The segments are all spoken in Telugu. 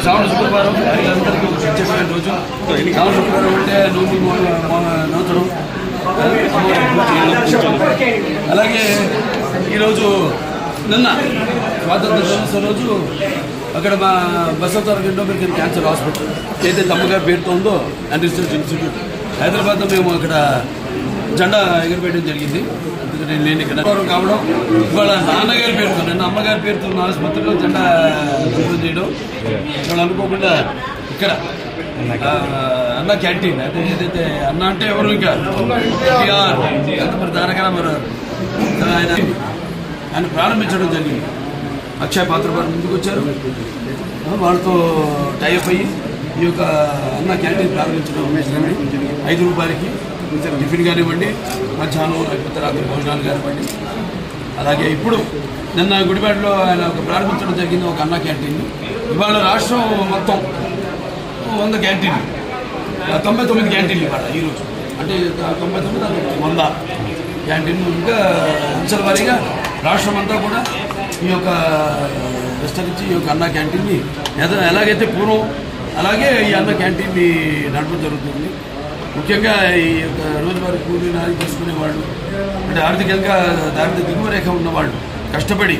శ్రావణ శుక్రవారం మహిళలందరికీ విశేషమైన రోజు. శ్రావణ శుక్రవారం అంటే నూతనం. అలాగే ఈరోజు నిన్న స్వాతంత్ర దినోత్సవం రోజు అక్కడ మా బసవతారక ఎండోమెట్రిక్ క్యాన్సర్ హాస్పిటల్ ఏదైతే అమ్మగారి పేరుతో ఉందో అండ్ రీసెర్చ్ ఇన్స్టిట్యూట్ హైదరాబాద్లో మేము అక్కడ జెండా ఎగురవేయడం జరిగింది. అందుకని నేను ఇక్కడ కావడం ఇవాళ నాన్నగారి పేరుతో నిన్న అమ్మగారి పేరుతో ఉన్న ఆసుపత్రిలో జెండా శుభ్రం చేయడం వాళ్ళు అనుకోకుండా ఇక్కడ అన్న క్యాంటీన్ అంటే ఏదైతే అన్న అంటే ఎవరు ఇంకా మరి దానికన్నా మరి ఆయన ప్రారంభించడం జరిగింది. అక్షయ పాత్ర వారు ముందుకు వచ్చారు, వాళ్ళతో టైఅప్ అయ్యి ఈ యొక్క అన్న క్యాంటీన్ ప్రారంభించడం ఉమేష్ని 5 రూపాయలకి టిఫిన్ కానివ్వండి, మధ్యాహ్నం లేకపోతే రాత్రి భోజనాలు కానివ్వండి. అలాగే ఇప్పుడు నిన్న గుడిపేటలో ఆయన ఒక ప్రారంభించడం జరిగింది ఒక అన్న క్యాంటీన్. ఇవాళ రాష్ట్రం మొత్తం 100 క్యాంటీన్లు 99 క్యాంటీన్లు ఇవాళ ఈరోజు అంటే 99 100 క్యాంటీన్లు. ఇంకా అంచెల వారీగా రాష్ట్రం అంతా కూడా ఈ యొక్క విస్తరించి ఈ యొక్క అన్న క్యాంటీన్ని ఎలాగైతే పూర్వం అలాగే ఈ అన్న క్యాంటీన్ని నడపడం జరుగుతుంది. ముఖ్యంగా ఈ యొక్క రోజువారీ కూలీ నాది చేసుకునేవాళ్ళు అంటే ఆర్థికంగా దారిద్ర్య దిగువ రేఖ ఉన్నవాళ్ళు కష్టపడి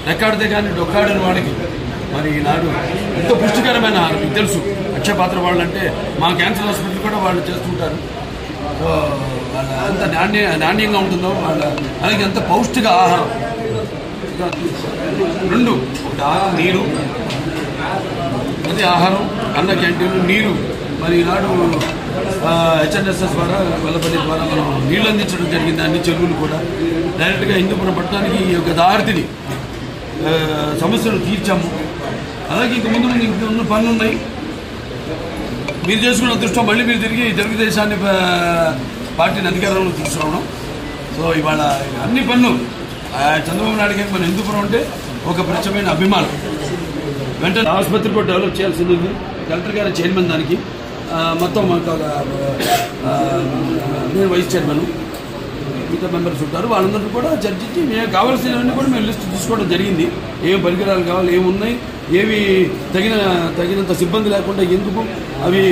రెక్కాడితే కానీ డొక్కాడిన వాళ్ళకి మరి ఈనాడు ఎంతో పుష్టికరమైన ఆహారం. మీకు తెలుసు అక్షయ పాత్ర వాళ్ళు అంటే మా క్యాన్సర్ హాస్పిటల్ కూడా వాళ్ళు చేస్తుంటారు. సో వాళ్ళ ఎంత నాణ్యంగా ఉంటుందో వాళ్ళ అలాగే ఎంత పౌష్టిక ఆహారం. 2 ఒకటి ఆహారం నీరు, అది ఆహారం అన్న క్యాంటీన్లు నీరు. మరి ఈనాడు హెచ్ఎన్ఎస్ఎస్ ద్వారా వెల్లపల్లి ద్వారా మనం నీళ్లు అందించడం జరిగింది. అన్ని చెరువులు కూడా డైరెక్ట్గా హిందూపురం పట్టణానికి ఈ యొక్క దారిని సమస్యలు తీర్చాము. అలాగే ఇంక ముందు ఉన్న పనులు ఉన్నాయి. మీరు చేసుకున్న అదృష్టం మళ్ళీ మీరు తిరిగి తెలుగుదేశాన్ని పార్టీని అధికారంలో తీసుకురావడం. సో ఇవాళ అన్ని పనులు చంద్రబాబు నాయుడు గారికి మన హిందూపురం అంటే ఒక ప్రత్యేకమైన అభిమానం. వెంటనే ఆసుపత్రి కూడా డెవలప్ చేయాల్సింది ఉంది. కలెక్టర్ గారి చైర్మన్ దానికి మొత్తం నేను వైస్ చైర్మన్ మిగతా మెంబర్స్ ఉంటారు. వాళ్ళందరూ కూడా చర్చించి మేము కావాల్సినవన్నీ కూడా మేము లిస్ట్ తీసుకోవడం జరిగింది. ఏం పరికరాలు కావాలి, ఏమున్నాయి, ఏవి తగినంత సిబ్బంది లేకుండా ఎందుకు అవి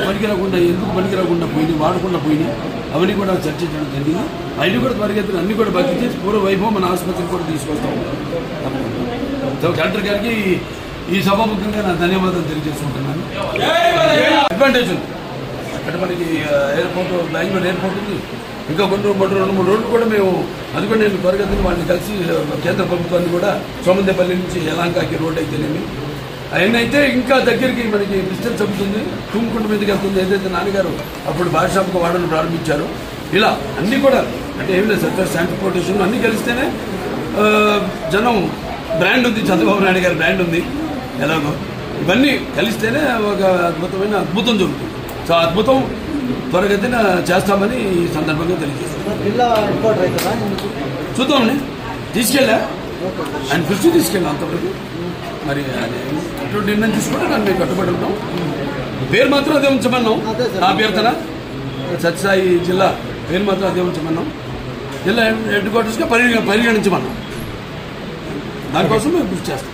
పనికిరాకుండా ఎందుకు పనికిరాకుండా పోయినాయి, వాడకుండా పోయినాయి, అవన్నీ కూడా చర్చించడం జరిగింది. అవి కూడా త్వరగతిన అన్ని కూడా భర్తీ చేసి పూర్వ వైభవం మన ఆసుపత్రికి కూడా తీసుకొస్తాం. కలెక్టర్ గారికి ఈ సభాముఖంగా నా ధన్యవాదాలు తెలియజేసుకుంటున్నాను. అడ్వాంటేజ్ ఉంది అక్కడ మనకి ఎయిర్పోర్ట్, బెంగళూరు ఎయిర్పోర్ట్ ఉంది. ఇంకా 2-3 రోజులు కూడా మేము అది కూడా నేను త్వరగతిని వాళ్ళని కలిసి కేంద్ర ప్రభుత్వాన్ని కూడా సోమందేపల్లి నుంచి యలాంకాకి రోడ్ అయితేనేమి అవన్నీ అయితే ఇంకా దగ్గరికి మనకి డిస్టెన్స్ అవుతుంది. తుమ్ముకుంట మీదకి వెళ్తుంది. ఏదైతే నాన్నగారు అప్పుడు భాషాపక వాడను ప్రారంభించారో ఇలా అన్నీ కూడా అంటే ఏం లేదు సర్కార్ ట్రాన్స్పోర్టేషన్ అన్నీ కలిస్తేనే జనం బ్రాండ్ ఉంది, చంద్రబాబు నాయుడు గారి బ్రాండ్ ఉంది. ఎలాగో ఇవన్నీ కలిస్తేనే ఒక అద్భుతం జరుగుతుంది. సో అద్భుతం త్వరగతిన చేస్తామని ఈ సందర్భంగా తెలియజేస్తాం. చూద్దామండి, తీసుకెళ్ళా ఆయన దృష్టి తీసుకెళ్ళాం అంతవరకు. మరి అటువంటి నిర్ణయం తీసుకుంటే దాన్ని మేము కట్టుబడి ఉంటాం. పేరు మాత్రం అదే ఉంచమన్నాం. నా అభ్యర్థన సత్యసాయి జిల్లా పేరు మాత్రం అదే ఉంచమన్నాం. జిల్లా హెడ్ క్వార్టర్స్గా పరిగణించమన్నాం. దానికోసం మేము కృషి చేస్తాం.